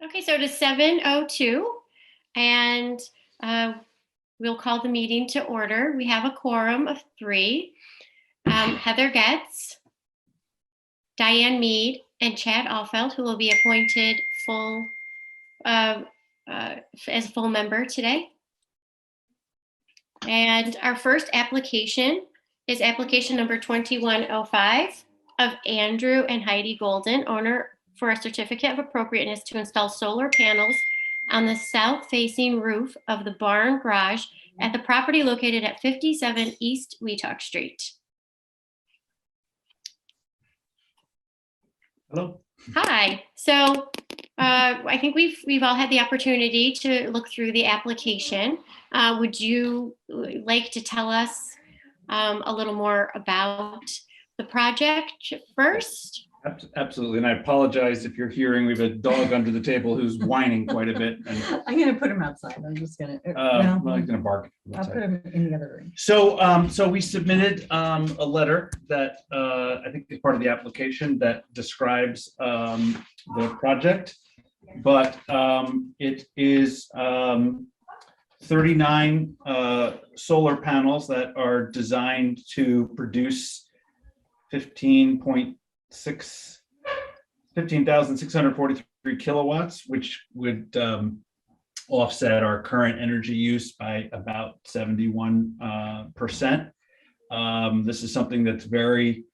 Okay, so it is 7:02, and we'll call the meeting to order. We have a quorum of 3. Heather Getz, Diane Mead, and Chad Alfeld, who will be appointed as a full member today. And our first application is application number 2105 of Andrew and Heidi Golden, owner, for a certificate of appropriateness to install solar panels on the south-facing roof of the barn garage at the property located at 57 East Wetuck Street. Hello. Hi. So I think we've all had the opportunity to look through the application. Would you like to tell us a little more about the project first? Absolutely, and I apologize if you're hearing we have a dog under the table who's whining quite a bit. And, I'm going to put him outside. I'm just going to. well, he's going to bark. I'll put him in the other room. So we submitted a letter that I think is part of the application that describes the project, but it is 39 solar panels that are designed to produce 15,643 kilowatts, which would offset our current energy use by about 71%. This is something that's very,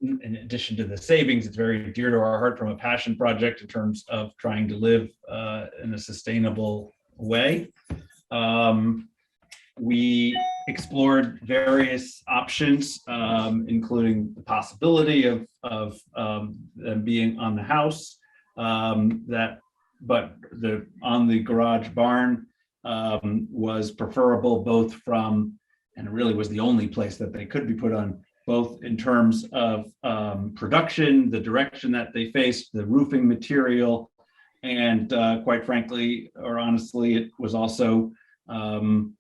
in addition to the savings, it's very dear to our heart from a passion project in terms of trying to live in a sustainable way. We explored various options, including the possibility of them being on the house, on the garage barn was preferable, both from, and it really was the only place that they could be put on, both in terms of production, the direction that they faced, the roofing material, and quite frankly, or honestly, it was also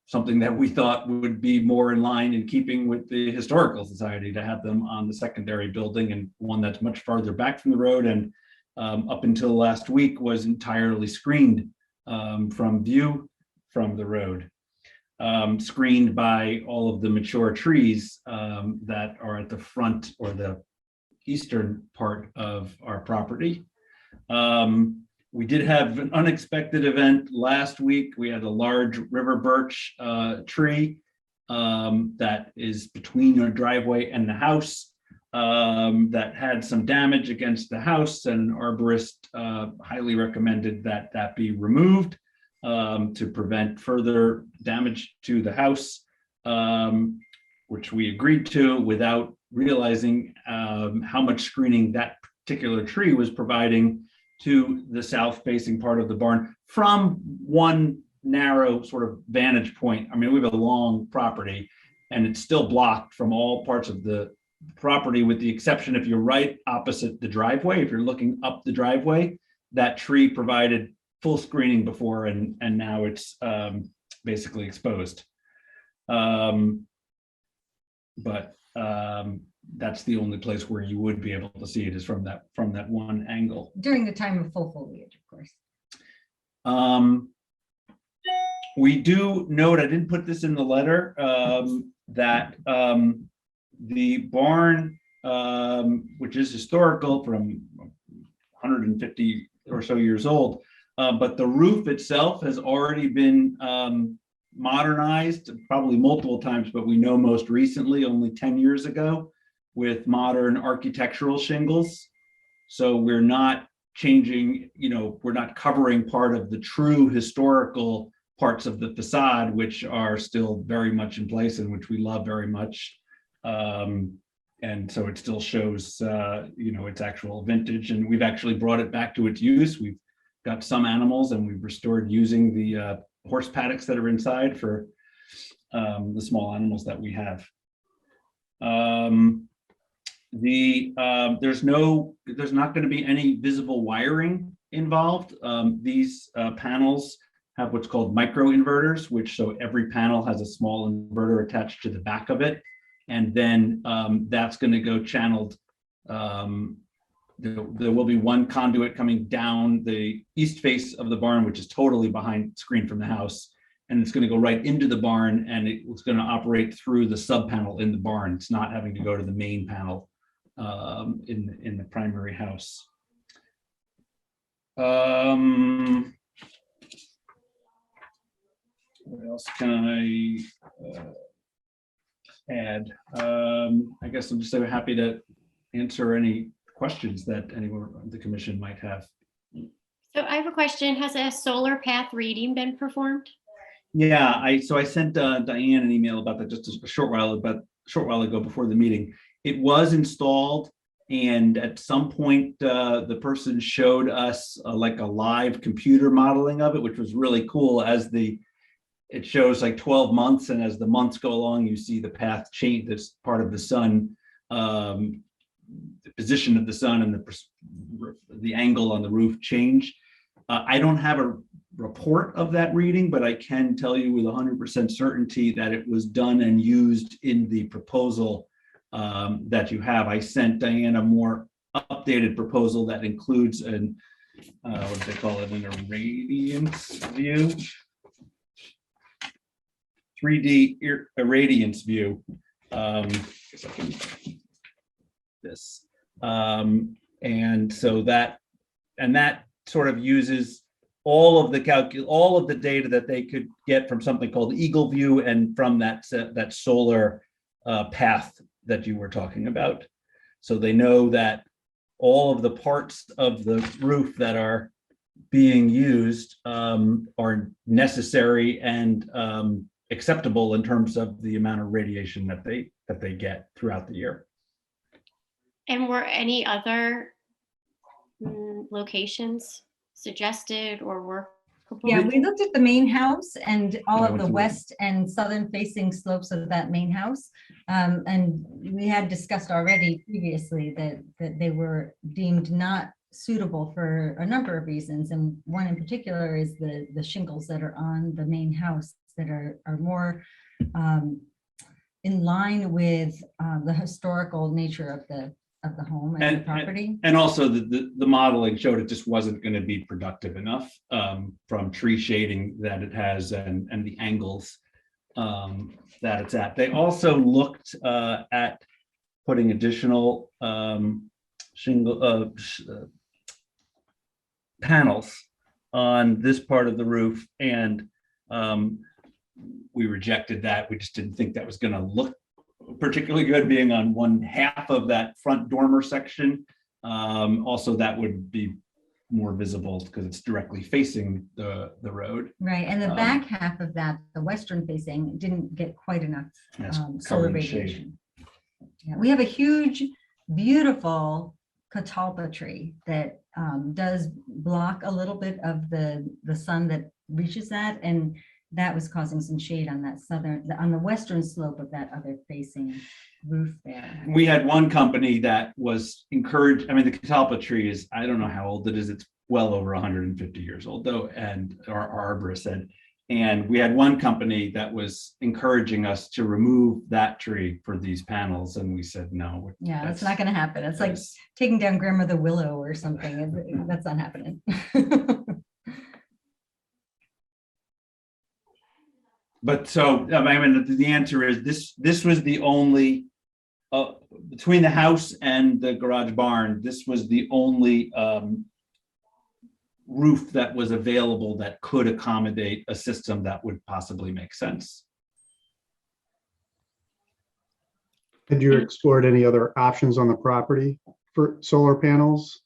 something that we thought would be more in line in keeping with the Historical Society to have them on the secondary building, and one that's much farther back from the road, and up until last week was entirely screened from view from the road, screened by all of the mature trees that are at the front or the eastern part of our property. We did have an unexpected event last week. We had a large river birch tree that is between our driveway and the house that had some damage against the house, and an arborist highly recommended that that be removed to prevent further damage to the house, which we agreed to without realizing how much screening that particular tree was providing to the south-facing part of the barn from one narrow sort of vantage point. I mean, we have a long property and it's still blocked from all parts of the property, with the exception if you're right opposite the driveway. If you're looking up the driveway, that tree provided full screening before, and now it's basically exposed. That's the only place where you would be able to see it, is from that one angle. During the time of full foliage, of course. We do note, I didn't put this in the letter, that the barn, which is historical, from 150 or so years old, but the roof itself has already been modernized probably multiple times, but we know most recently only 10 years ago with modern architectural shingles. So we're not changing, we're not covering part of the true historical parts of the facade, which are still very much in place and which we love very much. And so it still shows, its actual vintage, and we've actually brought it back to its use. We've got some animals and we've restored using the horse paddocks that are inside for the small animals that we have. There's not going to be any visible wiring involved. These panels have what's called micro inverters, so every panel has a small inverter attached to the back of it, and then that's going to go channeled there will be one conduit coming down the east face of the barn, which is totally screened from the house. And it's going to go right into the barn, and it's going to operate through the sub panel in the barn. It's not having to go to the main panel in the primary house. What else can I add? I guess I'm just so happy to answer any questions that anyone on the commission might have. So I have a question. Has a solar path reading been performed? Yeah, I sent Diane an email about that just a short while ago before the meeting. It was installed, and at some point the person showed us like a live computer modeling of it, which was really cool. It shows like 12 months, and as the months go along, you see the path change. This part of the sun, the position of the sun, and the angle on the roof change. I don't have a report of that reading, but I can tell you with 100% certainty that it was done and used in the proposal that you have. I sent Diane a more updated proposal that includes what do they call it, an irradiance view, 3D irradiance view. This and so that sort of uses all of the data that they could get from something called Eagle View and from that solar path that you were talking about. So they know that all of the parts of the roof that are being used are necessary and acceptable in terms of the amount of radiation that they get throughout the year. And were any other locations suggested or were proposed? Yeah, we looked at the main house and all I of went the through it. west and southern facing slopes of that main house. And we had discussed already previously that they were deemed not suitable for a number of reasons. And one in particular is the shingles that are on the main house that are more in line with the historical nature of the home and the property. And also the modeling showed it just wasn't going to be productive enough from tree shading that it has and the angles that it's at. They also looked at putting additional panels on this part of the roof, and we rejected that. We just didn't think that was going to look particularly good being on one half of that front dormer section. Also, that would be more visible because it's directly facing the road. Right, and the back half of that, the western facing, didn't get quite enough solar covered in shade. radiation. Yeah, we have a huge, beautiful catalpa tree that does block a little bit of the sun that reaches that, and that was causing some shade on that on the western slope of that other facing roof there. We had one company that was encouraged. I mean, the catalpa tree is, I don't know how old it is. It's well over 150 years old though. And our arborist said, and we had one company that was encouraging us to remove that tree for these panels. And we said, no. Yeah, that's not going to happen. It's like taking down Grandmother Willow or something. That's not happening. But so, I mean, the answer is this was the only, between the house and the garage barn, this was the only roof that was available that could accommodate a system that would possibly make sense. Had you explored any other options on the property for solar panels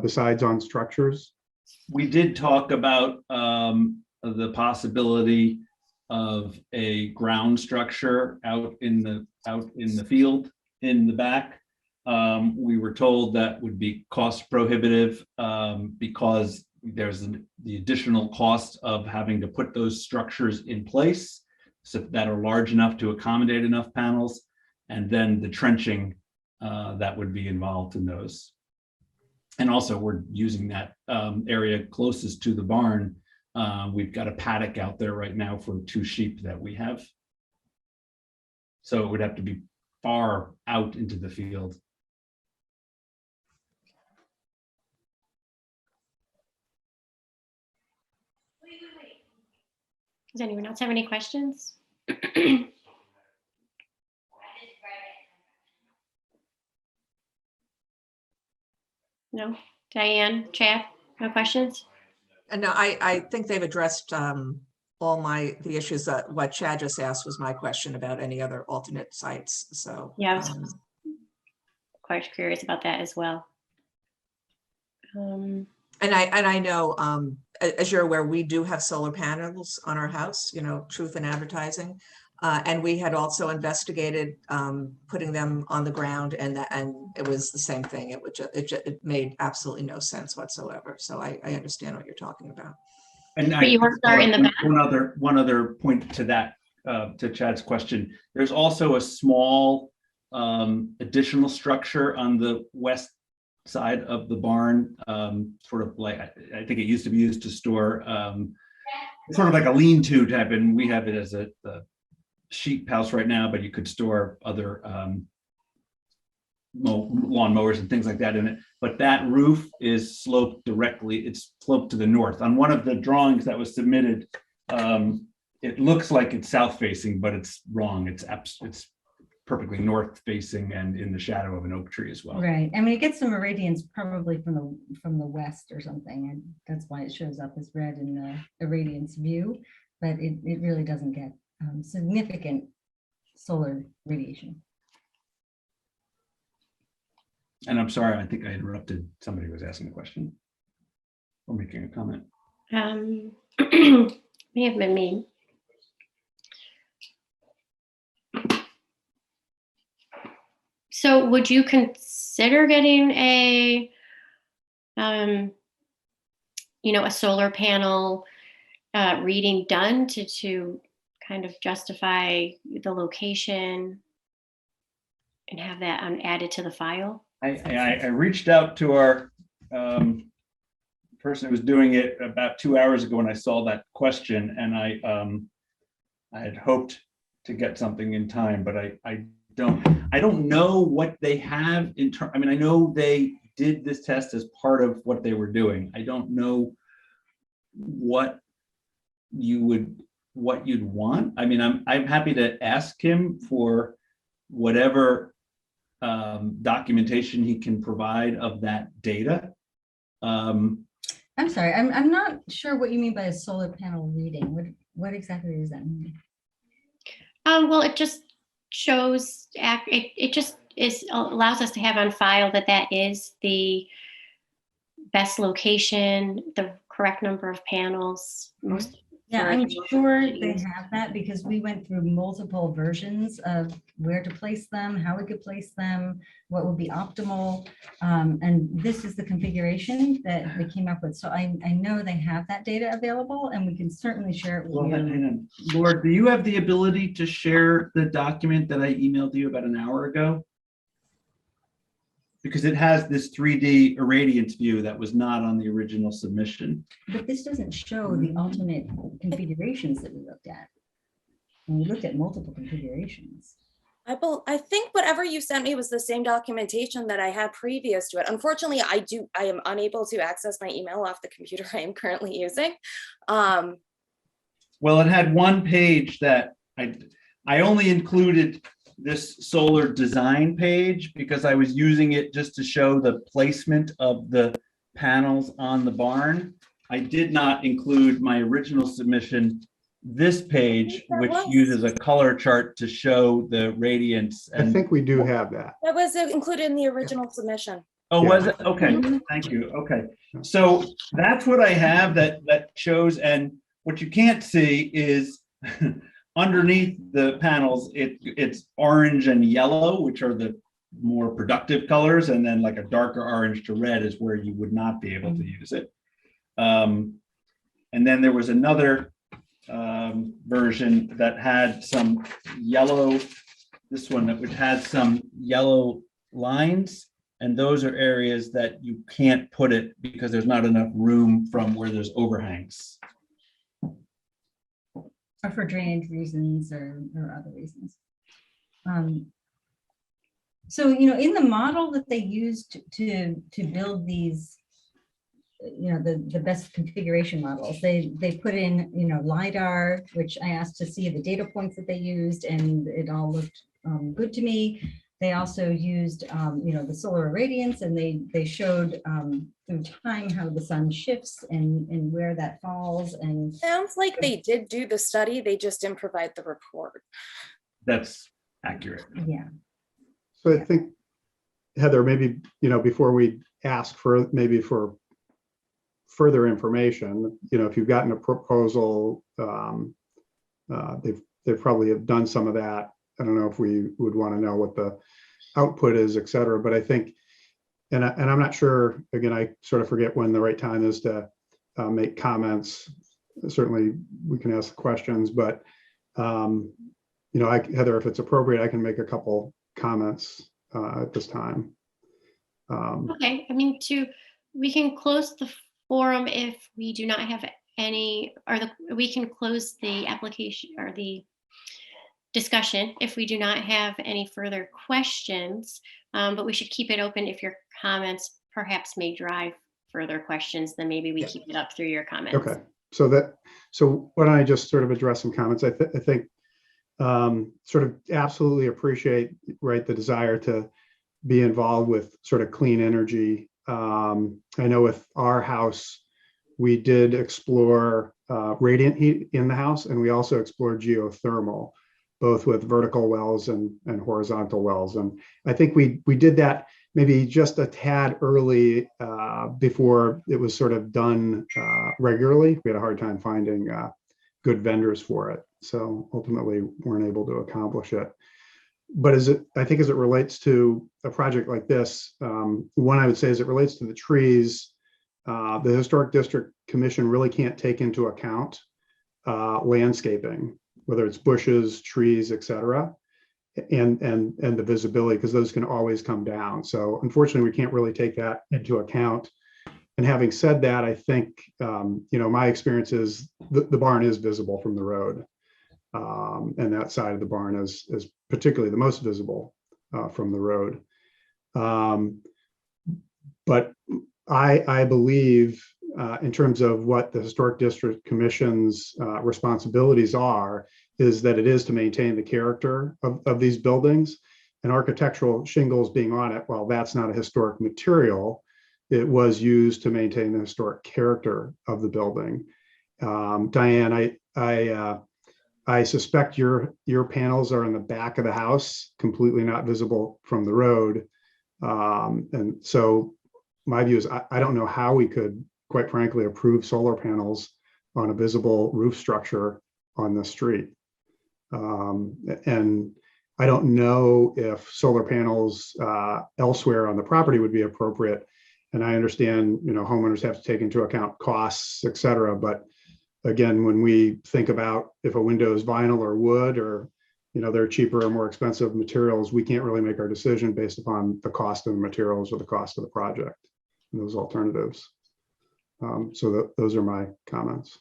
besides on structures? We did talk about the possibility of a ground structure out in the field in the back. We were told that would be cost prohibitive because there's the additional cost of having to put those structures in place so that are large enough to accommodate enough panels, and then the trenching that would be involved in those. And also we're using that area closest to the barn. We've got a paddock out there right now for 2 sheep that we have. So it would have to be far out into the field. Does anyone else have any questions? No? Diane, Chad, no questions? And no, I think they've addressed all the issues that what Chad just asked was my question about any other alternate sites. So Yeah, I was quite curious about that as well. and I know, as you're aware, we do have solar panels on our house, you know, Truth in Advertising. And we had also investigated putting them on the ground, and it was the same thing. It made absolutely no sense whatsoever. So I understand what you're talking about. And But yours are in the back? one other point to that, to Chad's question. There's also a small additional structure on the west side of the barn, sort of like, I think it used to be used to store sort of like a lean-to type, and we have it as a sheep house right now, but you could store other lawn mowers and things like that in it. But that roof is sloped directly, it's sloped to the north. On one of the drawings that was submitted, it looks like it's south facing, but it's wrong. It's perfectly north facing and in the shadow of an oak tree as well. Right. I mean, it gets some irradiance probably from the west or something, and that's why it shows up as red in the irradiance view, but it really doesn't get significant solar radiation. And I'm sorry, I think I interrupted. Somebody was asking a question or making a comment. May have been me. So would you consider getting a, a solar panel reading done to kind of justify the location and have that added to the file? I reached out to our person who was doing it about 2 hours ago when I saw that question, and I had hoped to get something in time, but I don't know what they have in terms. I mean, I know they did this test as part of what they were doing. I don't know what you'd want. I mean, I'm happy to ask him for whatever documentation he can provide of that data. I'm sorry, I'm not sure what you mean by a solar panel reading. What exactly does that mean? Well, it just shows, it just allows us to have on file that is the best location, the correct number of panels. Yeah, I'm sure they have that because we went through multiple versions of where to place them, how we could place them, what would be optimal. And this is the configuration that we came up with. So I know they have that data available, and we can certainly share it with you. Hang on. Lord, do you have the ability to share the document that I emailed you about an hour ago? Because it has this 3D irradiance view that was not on the original submission. But this doesn't show the alternate configurations that we looked at. And we looked at multiple configurations. I think whatever you sent me was the same documentation that I had previous to it. Unfortunately, I am unable to access my email off the computer I am currently using. Well, it had one page that I only included this solar design page because I was using it just to show the placement of the panels on the barn. I did not include my original submission, this page, which uses a color chart to show the radiance. I think we do have that. That was included in the original submission. Oh, Yeah. was it? Okay, thank you. Okay, so that's what I have that shows, and what you can't see is underneath the panels, it's orange and yellow, which are the more productive colors, and then like a darker orange to red is where you would not be able to use it. And then there was another version that had some yellow, this one that would had some yellow lines, and those are areas that you can't put it because there's not enough room from where there's overhangs. Or for drainage reasons or other reasons. So, in the model that they used to build these the best configuration models. They put in, LiDAR, which I asked to see the data points that they used, and it all looked good to me. They also used, the solar irradiance, and they showed through time how the sun shifts and where that falls. And Sounds like they did do the study, they just didn't provide the report. That's accurate. yeah, So I think, Heather, maybe, before we ask for further information, if you've gotten a proposal, they've probably have done some of that. I don't know if we would want to know what the output is, et cetera, but I think, and I'm not sure, again, I sort of forget when the right time is to make comments. Certainly we can ask questions, but Heather, if it's appropriate, I can make a couple comments at this time. Okay, we can close the forum if we do not have any, we can close the application or the discussion if we do not have any further questions, but we should keep it open. If your comments perhaps may drive further questions, then maybe we keep it up through your comments. Okay, so why don't I just sort of address some comments? I think sort of absolutely appreciate, right, the desire to be involved with sort of clean energy. I know with our house, we did explore radiant heat in the house, and we also explored geothermal, both with vertical wells and horizontal wells. And I think we did that maybe just a tad early before it was sort of done regularly. We had a hard time finding good vendors for it. So ultimately weren't able to accomplish it. But I think as it relates to a project like this, one I would say as it relates to the trees, the Historic District Commission really can't take into account landscaping, whether it's bushes, trees, et cetera, and the visibility, because those can always come down. So unfortunately, we can't really take that into account. And having said that, I think, my experience is the barn is visible from the road. And that side of the barn is particularly the most visible from the road. But I believe in terms of what the Historic District Commission's responsibilities are, is that it is to maintain the character of these buildings, and architectural shingles being on it, while that's not a historic material, it was used to maintain the historic character of the building. Diane, I suspect your panels are in the back of the house, completely not visible from the road. And so my view is I don't know how we could, quite frankly, approve solar panels on a visible roof structure on the street. And I don't know if solar panels elsewhere on the property would be appropriate. And I understand, homeowners have to take into account costs, et cetera. But again, when we think about if a window is vinyl or wood, or, they're cheaper or more expensive materials, we can't really make our decision based upon the cost of the materials or the cost of the project and those alternatives. So those are my comments.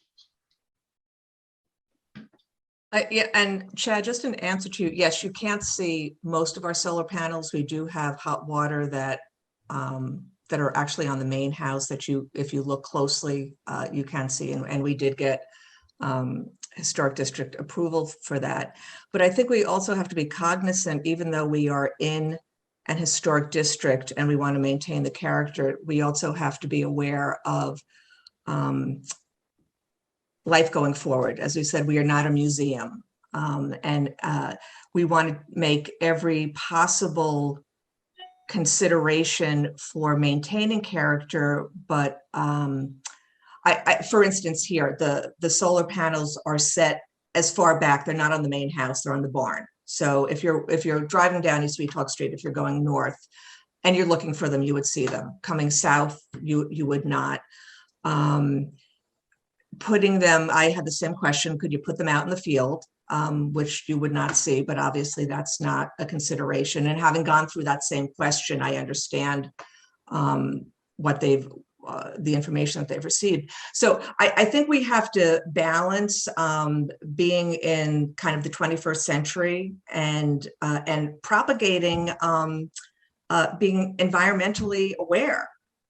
Yeah, and Chad, just an answer to you. Yes, you can't see most of our solar panels. We do have hot water that are actually on the main house that if you look closely, you can see. And we did get Historic District approval for that. But I think we also have to be cognizant, even though we are in an historic district and we want to maintain the character, we also have to be aware of life going forward. As we said, we are not a museum, and we want to make every possible consideration for maintaining character. But for instance, here, the solar panels are set as far back. They're not on the main house, they're on the barn. So if you're driving down East Weehawken Street, if you're going north and you're looking for them, you would see them. Coming south, you would not. Putting them, I had the same question, could you put them out in the field, which you would not see, but obviously that's not a consideration. And having gone through that same question, I understand what the information that they've received. So I think we have to balance being in kind of the 21st century and propagating being environmentally aware.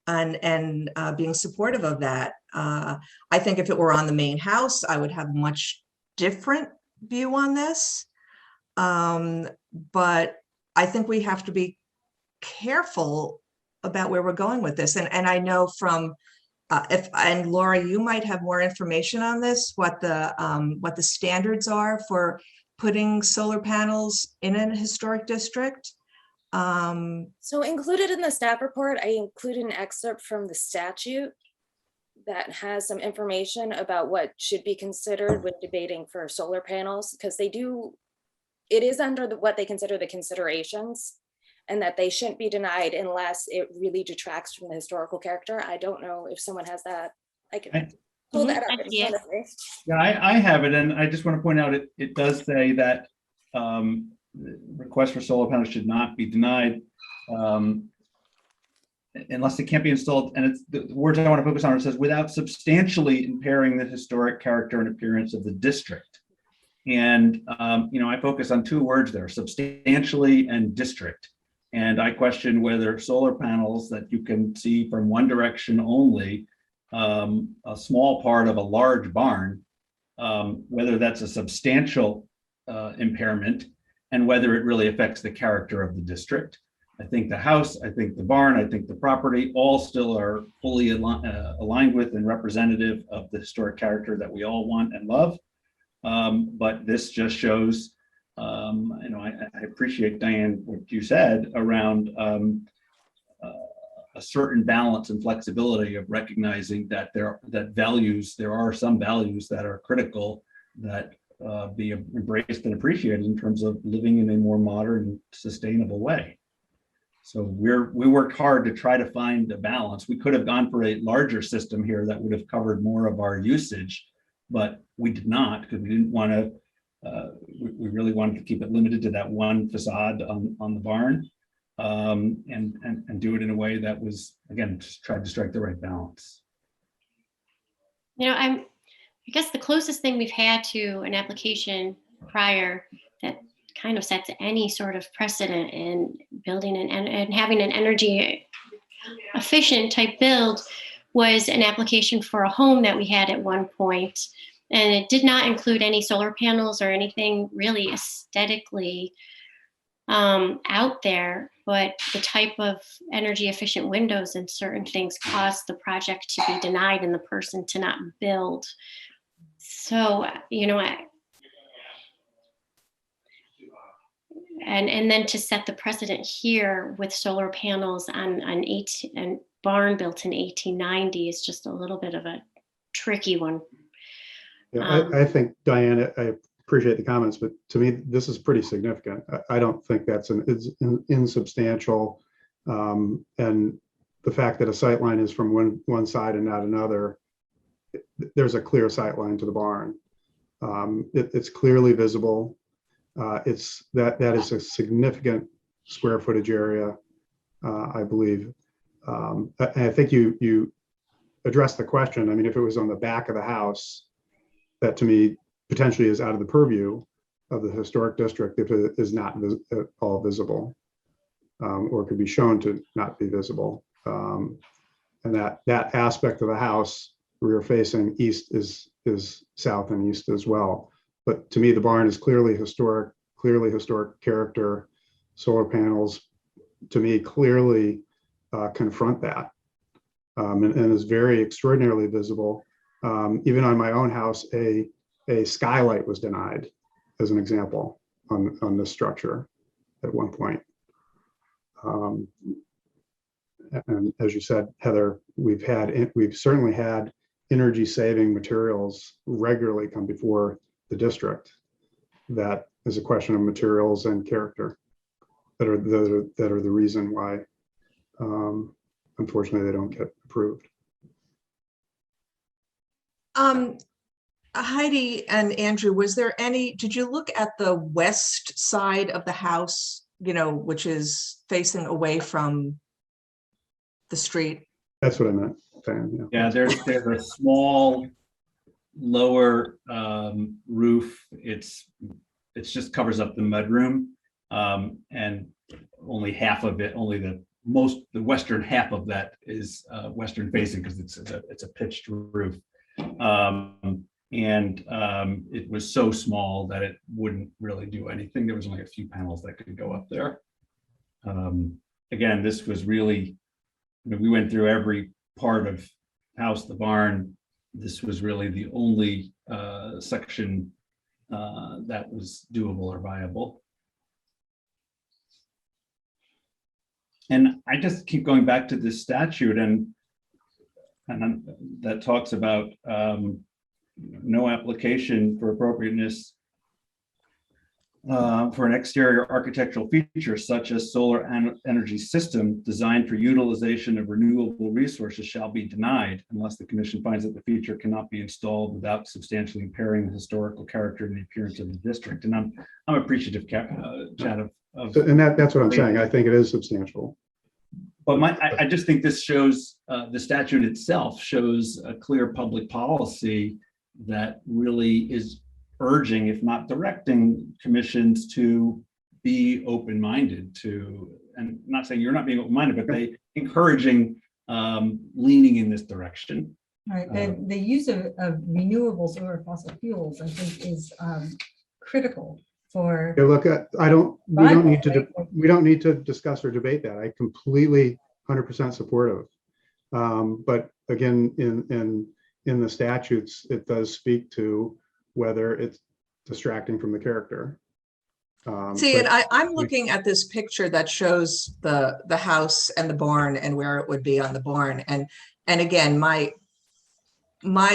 and being supportive of that. I think if it were on the main house, I would have a much different view on this. But I think we have to be careful about where we're going with this. And I know from and Laura, you might have more information on this, what the standards are for putting solar panels in a historic district. So included in the staff report, I included an excerpt from the statute that has some information about what should be considered when debating for solar panels, because it is under what they consider the considerations, and that they shouldn't be denied unless it really detracts from the historical character. I don't know if someone has that. I can pull that up in front of me. Yeah, I have it, and I just want to point out it does say that requests for solar panels should not be denied unless they can't be installed. And it's the words I want to focus on. It says without substantially impairing the historic character and appearance of the district. And I focus on two words there: substantially and district. And I question whether solar panels that you can see from one direction only, a small part of a large barn, whether that's a substantial impairment and whether it really affects the character of the district. I think the house, I think the barn, I think the property all still are fully aligned with and representative of the historic character that we all want and love. But this just shows, I appreciate, Diane, what you said around a certain balance and flexibility of recognizing that there are some values that are critical that be embraced and appreciated in terms of living in a more modern, sustainable way. So we worked hard to try to find a balance. We could have gone for a larger system here that would have covered more of our usage, but we did not, because we didn't want to. We really wanted to keep it limited to that one facade on the barn, and do it in a way that was, again, just tried to strike the right balance. I guess the closest thing we've had to an application prior that kind of sets any sort of precedent in building and having an energy efficient type build was an application for a home that we had at one point. And it did not include any solar panels or anything really aesthetically out there, but the type of energy efficient windows and certain things caused the project to be denied and the person to not build. So, and then to set the precedent here with solar panels on and barn built in 1890 is just a little bit of a tricky one. Yeah, I think, Diane, I appreciate the comments, but to me, this is pretty significant. I don't think that's it's insubstantial. And the fact that a sight line is from one side and not another, there's a clear sight line to the barn. It's clearly visible. That is a significant square footage area, I believe. And I think you addressed the question. I mean, if it was on the back of the house, that to me potentially is out of the purview of the historic district if it is not at all visible, or could be shown to not be visible. And that aspect of the house rear facing east is south and east as well. But to me, the barn is clearly historic character. Solar panels, to me, clearly confront that, and is very extraordinarily visible. Even on my own house, a skylight was denied, as an example, on this structure at one point. And as you said, Heather, we've certainly had energy saving materials regularly come before the district. That is a question of materials and character that are the reason why, unfortunately, they don't get approved. Heidi and Andrew, did you look at the west side of the house, which is facing away from the street? That's what I meant, Dan. Yeah, there's a small lower roof. It's just covers up the mudroom, and only half of it, only the the western half of that is western facing because it's a pitched roof. It was so small that it wouldn't really do anything. There was only a few panels that could go up there. Again, this was really, we went through every part of house, the barn. This was really the only section that was doable or viable. And I just keep going back to this statute and that talks about no application for appropriateness for an exterior architectural feature such as solar energy system designed for utilization of renewable resources shall be denied unless the commission finds that the feature cannot be installed without substantially impairing the historical character and the appearance of the district. And I'm appreciative, Chad, And that's what I'm saying. I think it is substantial. But I just think this shows, the statute itself shows a clear public policy that really is urging, if not directing, commissions to be open-minded to, and I'm not saying you're not being open-minded, but they encouraging leaning in this direction. Right, the use of renewables over fossil fuels, I think, is critical for. Yeah, look, we don't need to discuss or debate that. I completely 100% supportive. But again, in the statutes, it does speak to whether it's distracting from the character. See, and I'm looking at this picture that shows the house and the barn and where it would be on the barn. And again, my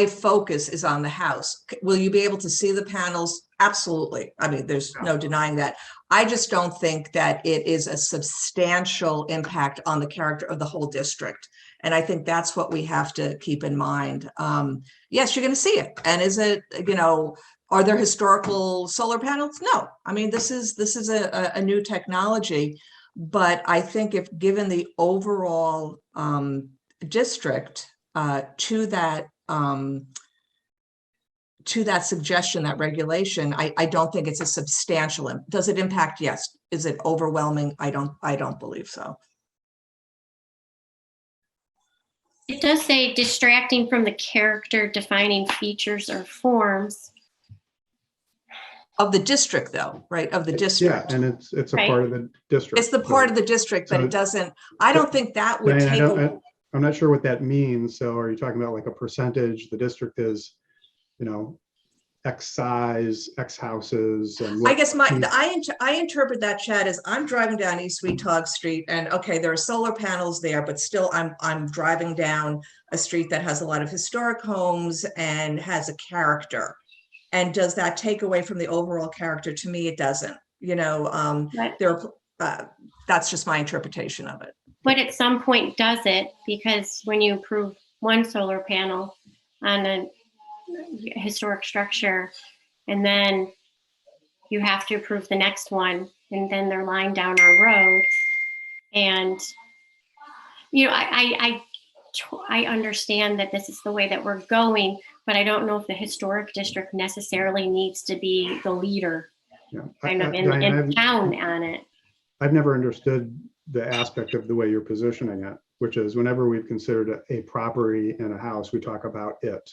focus is on the house. Will you be able to see the panels? Absolutely. I mean, there's no denying that. I just don't think that it is a substantial impact on the character of the whole district. And I think that's what we have to keep in mind. Yes, you're going to see it. And is it, are there historical solar panels? No. I mean, this is a new technology, but I think if given the overall district to that suggestion, that regulation, I don't think it's a substantial. Does it impact? Yes. Is it overwhelming? I don't believe so. It does say distracting from the character defining features or forms. Of the district though, right? Of the district. Yeah, and it's a Right. part of the district. It's the part of the district, but So- it doesn't, I don't think that would Diane, take away. I'm not sure what that means. So are you talking about like a percentage? The district is, X size, X houses, and I guess I interpret that, Chad, as I'm driving down East Weetog Street and okay, there are solar panels there, but still I'm driving down a street that has a lot of historic homes and has a character. And does that take away from the overall character? To me, it doesn't. Right. That's just my interpretation of it. But at some point does it, because when you approve one solar panel on a historic structure, and then you have to approve the next one, and then they're lying down our road. And, I understand that this is the way that we're going, but I don't know if the historic district necessarily needs to be the leader kind of in town on it. I've never understood the aspect of the way you're positioning it, which is whenever we've considered a property in a house, we talk about it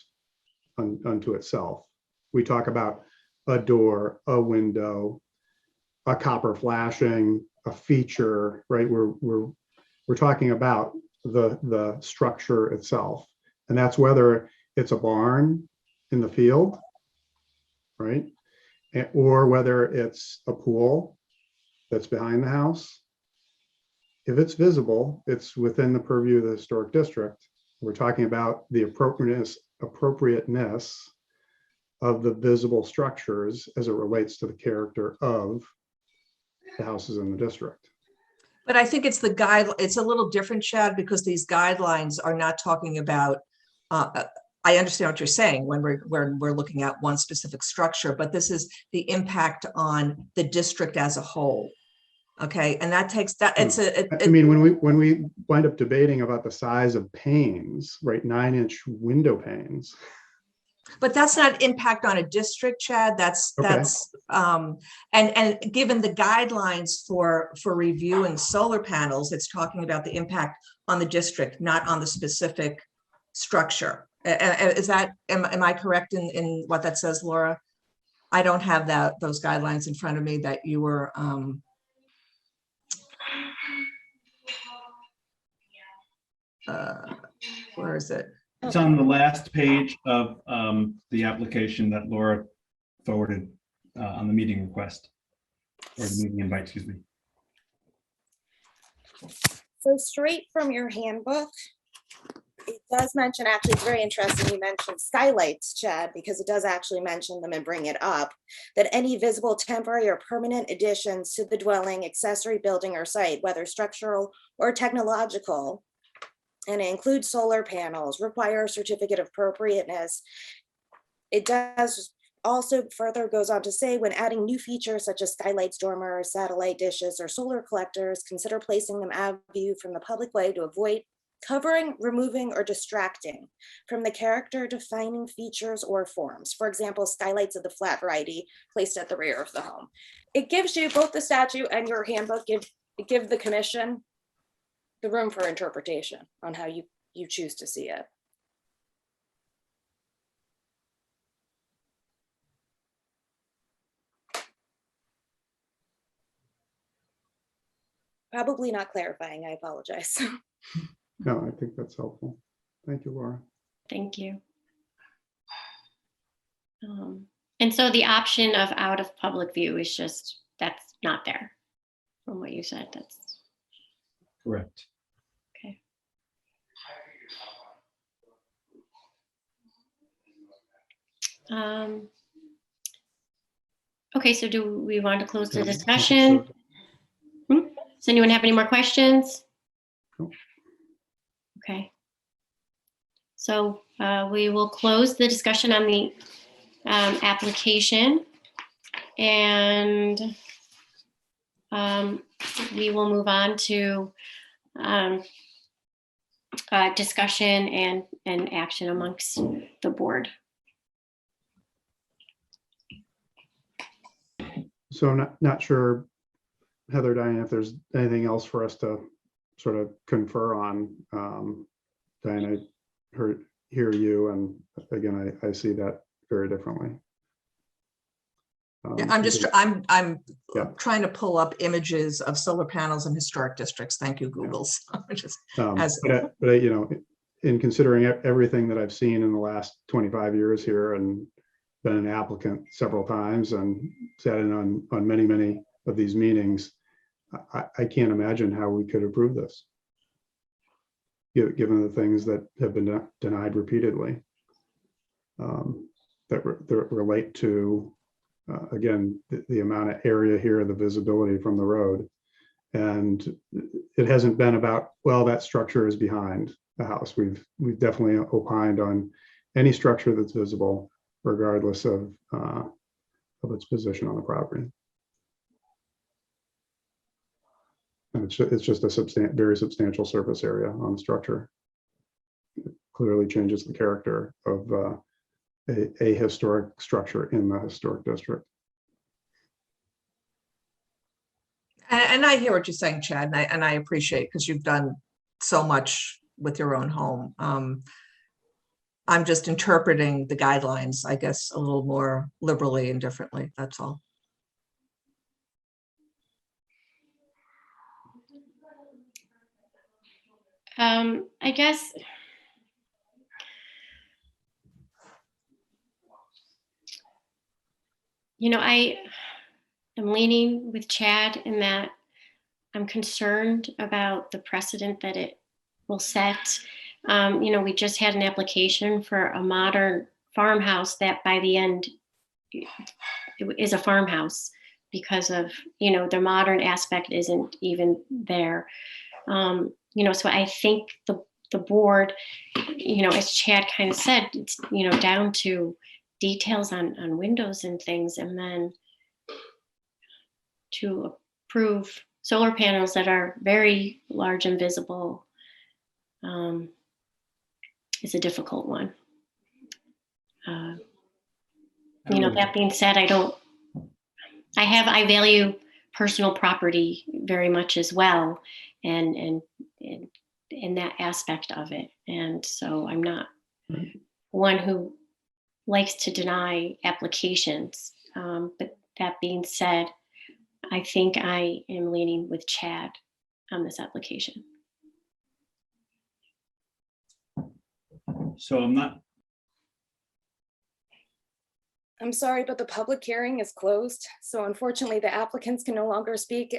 unto itself. We talk about a door, a window, a copper flashing, a feature, right? We're talking about the structure itself. And that's whether it's a barn in the field, right? Or whether it's a pool that's behind the house. If it's visible, it's within the purview of the historic district. We're talking about the appropriateness of the visible structures as it relates to the character of the houses in the district. But I think it's it's a little different, Chad, because these guidelines are not talking about, I understand what you're saying when we're looking at one specific structure, but this is the impact on the district as a whole. Okay, and that takes that. I mean, when we wind up debating about the size of panes, right, 9-inch window panes. But that's not impact on a district, Chad. Okay. And given the guidelines for reviewing solar panels, it's talking about the impact on the district, not on the specific structure. Am I correct in what that says, Laura? I don't have those guidelines in front of me that you were, where is it? It's on the last page of the application that Laura forwarded on the meeting request, or the meeting invite, excuse me. So straight from your handbook, it does mention, actually, it's very interesting, you mentioned skylights, Chad, because it does actually mention them and bring it up, that any visible temporary or permanent additions to the dwelling, accessory building or site, whether structural or technological, and it includes solar panels, require a certificate of appropriateness. It does also further goes on to say, when adding new features such as skylights, dormers, satellite dishes, or solar collectors, consider placing them out of view from the public way to avoid covering, removing, or distracting from the character defining features or forms. For example, skylights of the flat variety placed at the rear of the home. It gives you, both the statute and your handbook give the commission the room for interpretation on how you choose to see it. Probably not clarifying, I apologize. No, I think that's helpful. Thank you, Laura. Thank you. And so the option of out of public view is just, that's not there from what you said. That's Correct. okay. Okay, so do we want to close the discussion? Does anyone have any more questions? Nope. Okay. So we will close the discussion on the application, and we will move on to discussion and action amongst the board. So I'm not sure, Heather, Diane, if there's anything else for us to sort of confer on. Diane, I hear you, and again, I see that very differently. Yeah, I'm trying to pull up images of solar panels in historic districts. Thank you, Googles. But you know, in considering everything that I've seen in the last 25 years here, and been an applicant several times and sat in on many of these meetings, I can't imagine how we could approve this, given the things that have been denied repeatedly, that relate to, again, the amount of area here, the visibility from the road. And it hasn't been about, well, that structure is behind the house. We've definitely opined on any structure that's visible, regardless of its position on the property. And it's just a very substantial surface area on the structure. It clearly changes the character of a historic structure in the historic district. And I hear what you're saying, Chad, and I appreciate, because you've done so much with your own home. I'm just interpreting the guidelines, I guess, a little more liberally and differently. That's all. I guess I am leaning with Chad in that I'm concerned about the precedent that it will set. We just had an application for a modern farmhouse that by the end it is a farmhouse because of, the modern aspect isn't even there. So I think the board, as Chad kind of said, it's, down to details on windows and things, and then to approve solar panels that are very large and visible is a difficult one. But that being said, I value personal property very much as well, and in that aspect of it. And so I'm not one who likes to deny applications. But that being said, I think I am leaning with Chad on this application. So I'm sorry, but the public hearing is closed. So unfortunately, the applicants can no longer speak.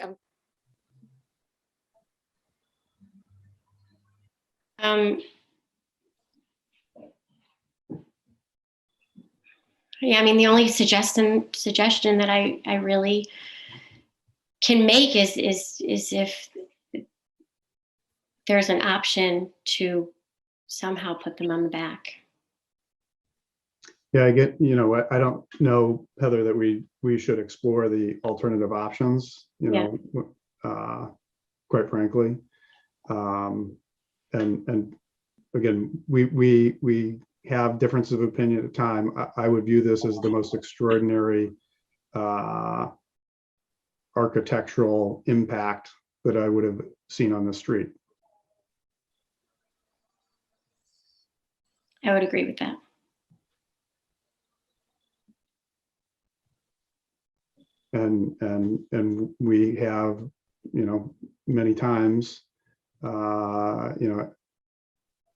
Yeah, I mean, the only suggestion that I really can make is if there's an option to somehow put them on the back. Yeah, I get, I don't know, Heather, that we should explore the alternative options, quite frankly. And again, we have differences of opinion at the time. I would view this as the most extraordinary architectural impact that I would have seen on the street. I would agree with that. And we have, many times,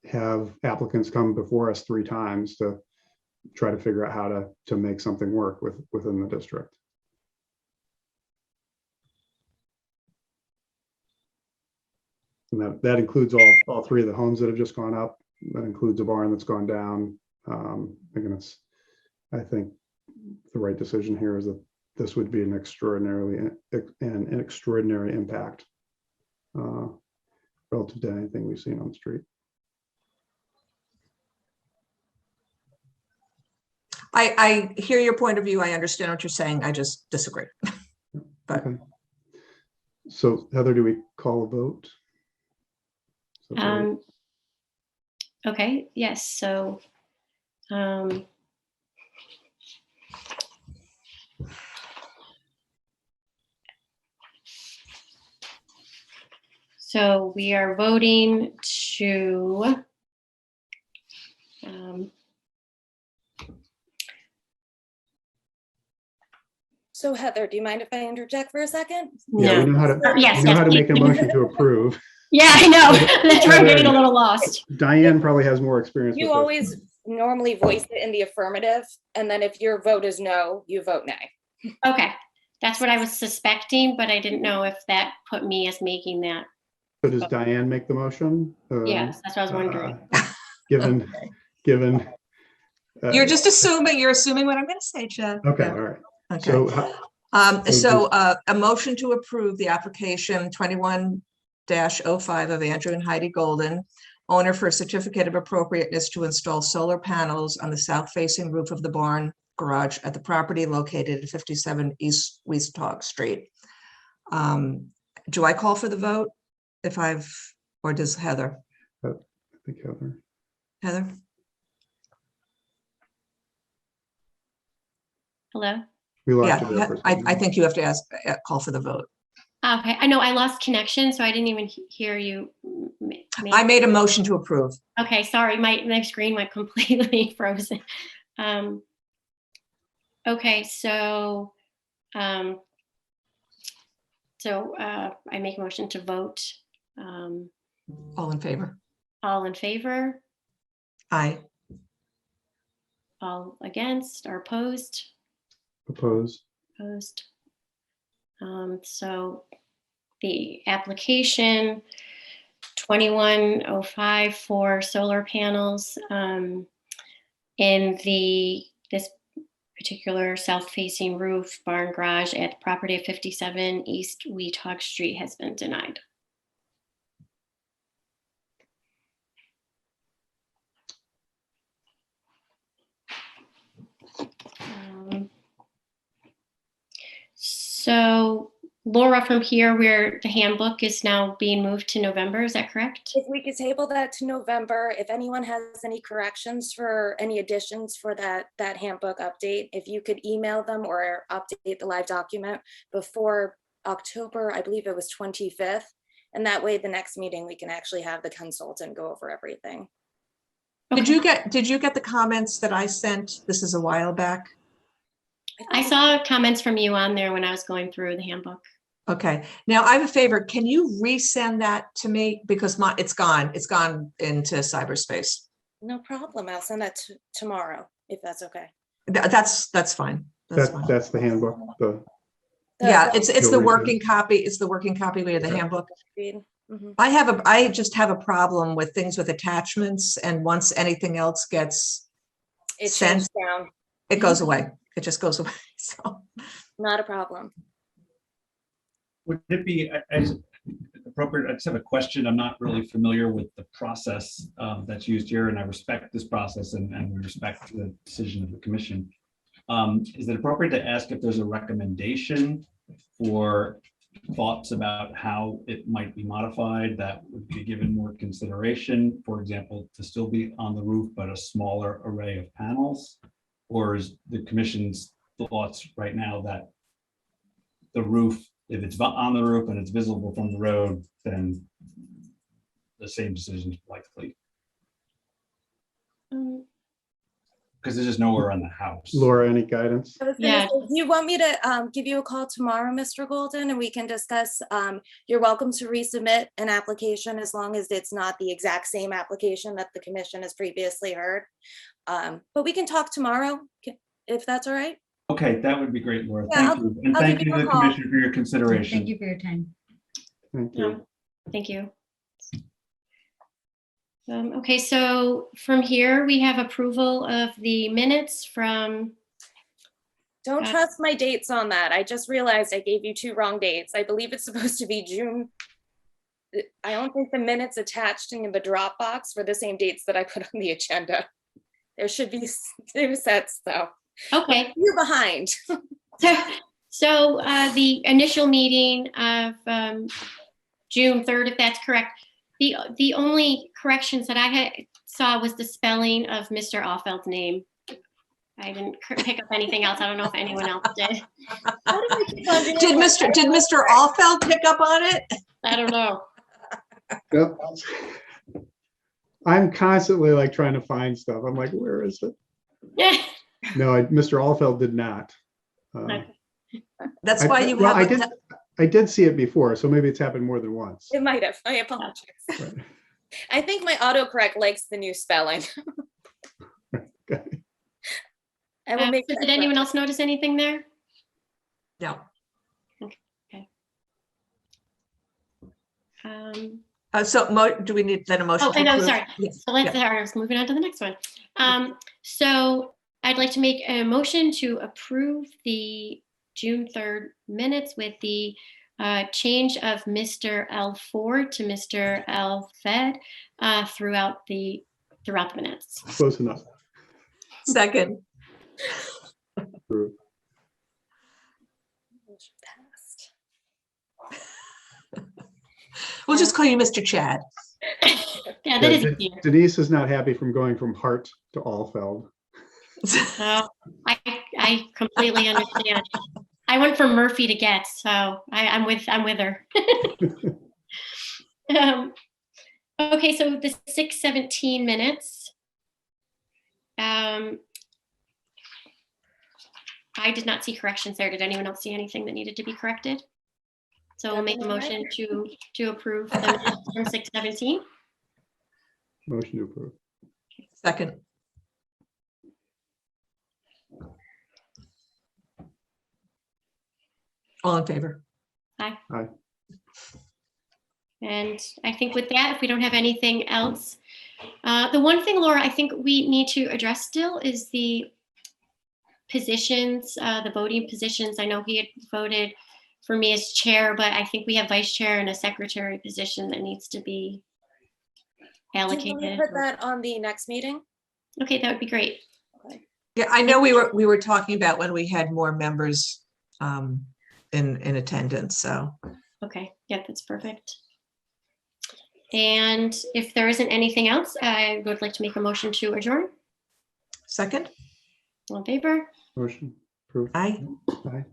have applicants come before us 3 times to try to figure out how to make something work within the district. And that includes all 3 of the homes that have just gone up. That includes a barn that's gone down. Again, I think the right decision here is that this would be an extraordinary impact relative to anything we've seen on the street. I hear your point of view. I understand what you're saying. I just disagree. But Okay. So Heather, do we call a vote? Okay, yes, so so we are voting to So Heather, do you mind if I interject for a second? Yeah, we know how to, Yes, we know yes, how to make a please. motion to approve. Yeah, I know. That's where I'm getting a little lost. Diane probably has more experience You with this. always normally voice it in the affirmative, and then if your vote is no, you vote nay. Okay, that's what I was suspecting, but I didn't know if that put me as making that. So does Diane make the motion? Yes, that's what I was wondering. Given, you're just assuming, you're assuming what I'm going to say, Chad. okay, Yeah. all right. Okay. So, A motion to approve the application 21-05 of Andrew and Heidi Golden, owner for a certificate of appropriateness to install solar panels on the south-facing roof of the barn garage at the property located at 57 East Westock Street. Do I call for the vote? Or does Heather? I think Heather. Heather? Hello? We lost you there Yeah, for a I second. think you have to call for the vote. Okay, I know I lost connection, so I didn't even hear you. I made a motion to approve. Okay, sorry, my screen went completely frozen. Okay, so I make a motion to vote. All in favor? All in favor, Aye. all against, or opposed? Opposed. Opposed. So the application 2105 for solar panels in this particular south-facing roof barn garage at the property of 57 East Weetock Street has been denied. So Laura, from here, where the handbook is now being moved to November, is that correct? If we could table that to November, if anyone has any corrections for any additions for that handbook update, if you could email them or update the live document before October, I believe it was 25th. And that way, the next meeting, we can actually have the consultant go over everything. Did you get the comments that I sent? This is a while back. I saw comments from you on there when I was going through the handbook. Okay, now I have a favor. Can you resend that to me? Because it's gone into cyberspace. No problem. I'll send that tomorrow, if that's okay. That's fine. That's fine. That's the handbook. Yeah, it's the You'll working copy. It's the working copy of the handbook. Mhm. I just have a problem with things with attachments, and once anything else gets It sent, changed down. it goes away. It just goes away. So Not a problem. Would it be appropriate? I just have a question. I'm not really familiar with the process that's used here, and I respect this process and we respect the decision of the commission. Is it appropriate to ask if there's a recommendation for thoughts about how it might be modified that would be given more consideration? For example, to still be on the roof, but a smaller array of panels? Or is the commission's thoughts right now that the roof, if it's on the roof and it's visible from the road, then the same decision is likely? Because there's just nowhere on the house. Laura, any guidance? I was gonna say, do you want me to give you a call tomorrow, Mr. Golden, and we can discuss? You're welcome to resubmit an application as long as it's not the exact same application that the commission has previously heard. But we can talk tomorrow if that's all right. Okay, that would be great, Laura. Yeah, Thank you. And I'll thank give you you to a the call. commission for your consideration. Thank you for your time. Thank you. Thank you. Okay, so from here, we have approval of the minutes from, Don't trust my dates on that. I just realized I gave you two wrong dates. I believe it's supposed to be June. I don't think the minutes attached in the Dropbox were the same dates that I put on the agenda. There should be two sets though. okay. You're behind. So the initial meeting of June 3rd, if that's correct, the only corrections that I saw was the spelling of Mr. Offeld's name. I didn't pick up anything else. I don't know if anyone else did. did Mr. Allfeld pick up on it? I don't know. Yep. I'm constantly like trying to find stuff. I'm like, where is it? Yeah. No, Mr. Allfeld did not. That's why you well, have. I did see it before, so maybe it's happened more than once. It might have. I apologize. Right. I think my autocorrect likes the new spelling. Okay. I will make. So did anyone else notice anything there? No. Do we need then a motion? Oh, to no, approve? sorry. Yes. So let's moving on to the next one. So I'd like to make a motion to approve the June 3rd minutes with the change of Mr. L. Ford to Mr. L. Fed throughout the minutes. Close enough. Second. Approved. We'll just call you Mr. Chad. Yeah, that is Yeah, easier. Denise is not happy from going from Hart to Allfeld. I completely understand. I went from Murphy to Getz, so I'm with her. Okay, so the 6:17 minutes. I did not see corrections there. Did anyone else see anything that needed to be corrected? So we'll make a motion to approve the minutes from 6:17. Motion to approve. Second. All in favor? Aye. Aye. And I think with that, if we don't have anything else, the one thing, Laura, I think we need to address still is the positions, the voting positions. I know he had voted for me as chair, but I think we have vice chair and a secretary position that needs to be Do you allocated. want to put that on the next meeting? Okay, that would be great. Yeah, I know we were talking about when we had more members in attendance, so. Okay, yeah, that's perfect. And if there isn't anything else, I would like to make a motion to adjourn. Second, All in favor? Motion approved. aye. Aye.